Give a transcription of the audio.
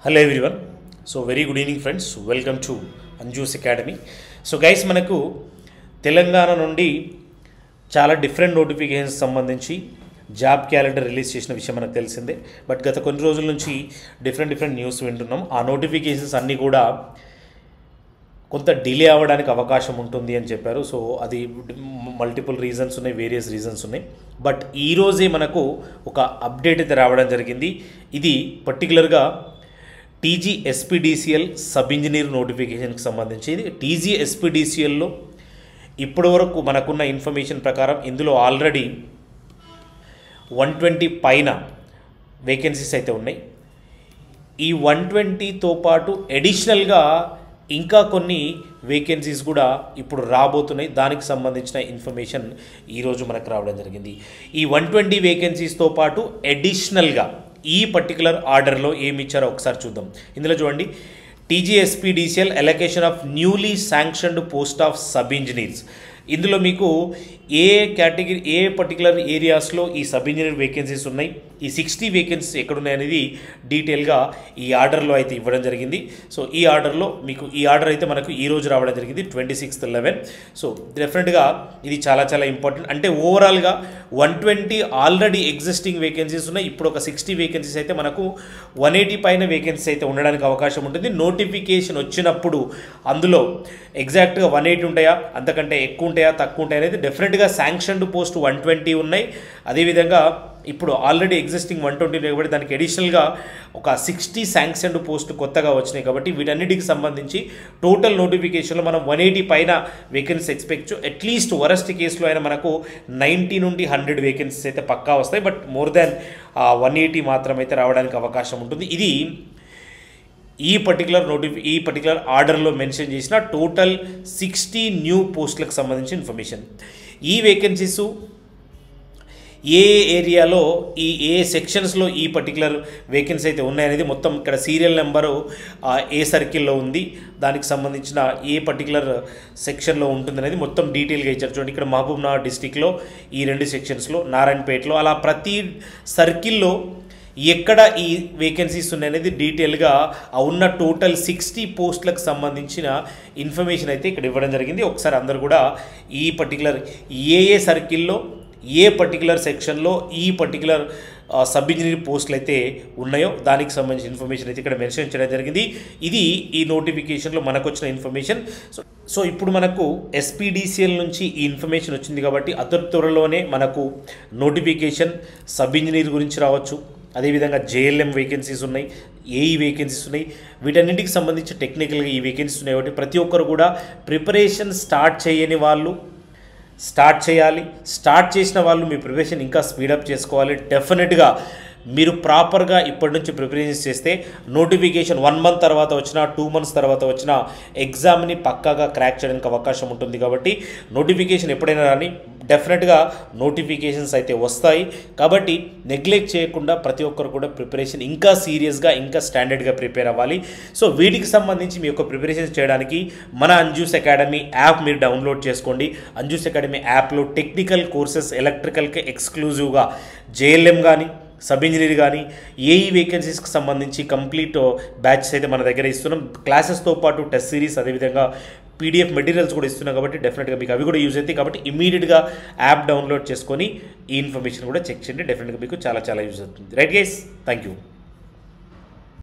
Hello everyone. So very good evening friends. Welcome to Anju's Academy. So guys, మనకు తెలంగాణ నుండి చాలా different notifications సంబంధించి job calendar release చేసిన విషయం మనకు తెలిసిందే. బట్ గత కొన్ని రోజుల నుంచి డిఫరెంట్ న్యూస్ వింటున్నాం. ఆ నోటిఫికేషన్స్ అన్నీ కూడా కొంత డిలే అవ్వడానికి అవకాశం ఉంటుంది అని చెప్పారు. సో అది మల్టిపుల్ రీజన్స్ ఉన్నాయి, వేరియస్ రీజన్స్ ఉన్నాయి. బట్ ఈరోజే మనకు ఒక అప్డేట్ అయితే రావడం జరిగింది. ఇది పర్టికులర్గా TGSPDCL సబ్ ఇంజనీర్ నోటిఫికేషన్కి సంబంధించి. ఇది TGSPDCLలో ఇప్పటి వరకు మనకున్న ఇన్ఫర్మేషన్ ప్రకారం ఇందులో ఆల్రెడీ 120 పైన వేకెన్సీస్ అయితే ఉన్నాయి. ఈ 120తో పాటు అడిషనల్గా ఇంకా కొన్ని వేకెన్సీస్ కూడా ఇప్పుడు రాబోతున్నాయి. దానికి సంబంధించిన ఇన్ఫర్మేషన్ ఈరోజు మనకు రావడం జరిగింది. ఈ 120 వేకెన్సీస్తో పాటు అడిషనల్గా ఈ పర్టికులర్ ఆర్డర్లో ఏమి ఇచ్చారో ఒకసారి చూద్దాం. ఇందులో చూడండి, TGSPDCL allocation of newly sanctioned post of sub engineers. ఇందులో మీకు ఏ కేటగిరీ, ఏ పర్టికులర్ ఏరియాస్లో ఈ సబ్ ఇంజనీర్ వేకెన్సీస్ ఉన్నాయి, ఈ 60 వేకెన్సీస్ ఎక్కడున్నాయి అనేది డీటెయిల్గా ఈ ఆర్డర్లో అయితే ఇవ్వడం జరిగింది. సో ఈ ఆర్డర్లో మీకు ఈ ఆర్డర్ అయితే మనకు ఈరోజు రావడం జరిగింది 26/11. సో డెఫినెట్గా ఇది చాలా ఇంపార్టెంట్. అంటే ఓవరాల్గా 120 ఆల్రెడీ ఎగ్జిస్టింగ్ వేకెన్సీస్ ఉన్నాయి. ఇప్పుడు ఒక 60 వేకెన్సీస్ అయితే మనకు 180 పైన వేకెన్సీస్ అయితే ఉండడానికి అవకాశం ఉంటుంది. నోటిఫికేషన్ వచ్చినప్పుడు అందులో ఎగ్జాక్ట్గా 180 ఉంటాయా, అంతకంటే ఎక్కువ ఉంటాయా, తక్కువ ఉంటాయా అనేది డెఫినెట్గా శాంక్షన్డ్ పోస్ట్ 120 ఉన్నాయి. అదేవిధంగా ఇప్పుడు ఆల్రెడీ ఎగ్జిస్టింగ్ 120 కాబట్టి దానికి అడిషనల్గా ఒక 60 శాంక్షన్డ్ పోస్ట్ కొత్తగా వచ్చినాయి. కాబట్టి వీటన్నిటికి సంబంధించి టోటల్ నోటిఫికేషన్లో మనం 180 పైన వేకెన్సీ ఎక్స్పెక్ట్. అట్లీస్ట్ వరస్ట్ కేసులో అయినా మనకు 90 నుండి 100 వేకెన్సీస్ అయితే పక్కా వస్తాయి. బట్ మోర్ దాన్ 180 మాత్రం అయితే రావడానికి అవకాశం ఉంటుంది. ఇది ఈ పర్టికులర్ ఆర్డర్లో మెన్షన్ చేసిన టోటల్ 60 న్యూ పోస్టులకు సంబంధించిన ఇన్ఫర్మేషన్. ఈ వేకెన్సీస్ ఏ ఏరియాలో, ఏ సెక్షన్స్లో ఈ పర్టికులర్ వేకెన్సీ అయితే ఉన్నాయనేది మొత్తం ఇక్కడ సీరియల్ నెంబరు ఏ సర్కిల్లో ఉంది, దానికి సంబంధించిన ఏ పర్టికులర్ సెక్షన్లో ఉంటుందనేది మొత్తం డీటెయిల్గా ఇచ్చారు. చూడండి, ఇక్కడ మహబూబ్నగర్ డిస్టిక్లో ఈ 2 సెక్షన్స్లో, నారాయణపేటలో, అలా ప్రతి సర్కిల్లో ఎక్కడ ఈ వేకెన్సీస్ ఉన్నాయనేది డీటెయిల్గా ఉన్న టోటల్ 60 పోస్టులకు సంబంధించిన ఇన్ఫర్మేషన్ అయితే ఇక్కడ ఇవ్వడం జరిగింది. ఒకసారి అందరూ కూడా ఈ పర్టికులర్ ఏ సర్కిల్లో, ఏ పర్టికులర్ సెక్షన్లో ఈ పర్టికులర్ సబ్ ఇంజనీర్ పోస్టులు అయితే ఉన్నాయో దానికి సంబంధించిన ఇన్ఫర్మేషన్ అయితే ఇక్కడ మెన్షన్ చేయడం జరిగింది. ఇది ఈ నోటిఫికేషన్లో మనకు వచ్చిన ఇన్ఫర్మేషన్. సో ఇప్పుడు మనకు SPDCL నుంచి ఈ ఇన్ఫర్మేషన్ వచ్చింది కాబట్టి అతి త్వరలోనే మనకు నోటిఫికేషన్ సబ్ ఇంజనీర్ గురించి రావచ్చు. అదేవిధంగా JLM వేకెన్సీస్ ఉన్నాయి, AE వేకెన్సీస్ ఉన్నాయి. వీటన్నింటికి సంబంధించి టెక్నికల్గా ఈ వేకెన్సీస్ ఉన్నాయి కాబట్టి ప్రతి ఒక్కరు కూడా ప్రిపరేషన్ స్టార్ట్ చేయని వాళ్ళు స్టార్ట్ చేయాలి. స్టార్ట్ చేసిన వాళ్ళు మీ ప్రిపరేషన్ ఇంకా స్పీడప్ చేసుకోవాలి. డెఫినెట్గా మీరు ప్రాపర్గా ఇప్పటి నుంచి ప్రిపరేషన్ చేస్తే నోటిఫికేషన్ 1 మంత్ తర్వాత వచ్చినా, 2 మంత్స్ తర్వాత వచ్చినా ఎగ్జామ్ని పక్కాగా క్రాక్ చేయడానికి అవకాశం ఉంటుంది. కాబట్టి నోటిఫికేషన్ ఎప్పుడైనా రాని డెఫినెట్గా నోటిఫికేషన్స్ అయితే వస్తాయి. కాబట్టి నెగ్లెక్ట్ చేయకుండా ప్రతి ఒక్కరు కూడా ప్రిపరేషన్ ఇంకా సీరియస్గా, ఇంకా స్టాండర్డ్గా ప్రిపేర్ అవ్వాలి. సో వీటికి సంబంధించి మీ యొక్క ప్రిపరేషన్ చేయడానికి మన అంజూస్ అకాడమీ యాప్ మీరు డౌన్లోడ్ చేసుకోండి. అంజూస్ అకాడమీ యాప్లో టెక్నికల్ కోర్సెస్, ఎలక్ట్రికల్కి ఎక్స్క్లూజివ్గా JLM కానీ, సబ్ ఇంజనీర్ కానీ, AE వేకెన్సీస్కి సంబంధించి కంప్లీట్ బ్యాచెస్ అయితే మన దగ్గర ఇస్తున్నాం. క్లాసెస్తో పాటు టెస్ట్ సిరీస్, అదేవిధంగా PDF మెటీరియల్స్ కూడా ఇస్తున్నాం. కాబట్టి డెఫినెట్గా మీకు అవి కూడా యూజ్ అవుతాయి. కాబట్టి ఇమీడియట్గా యాప్ డౌన్లోడ్ చేసుకొని ఈ ఇన్ఫర్మేషన్ కూడా చెక్ చేయండి. డెఫినెట్గా మీకు చాలా యూజ్ అవుతుంది. Right guys, thank you.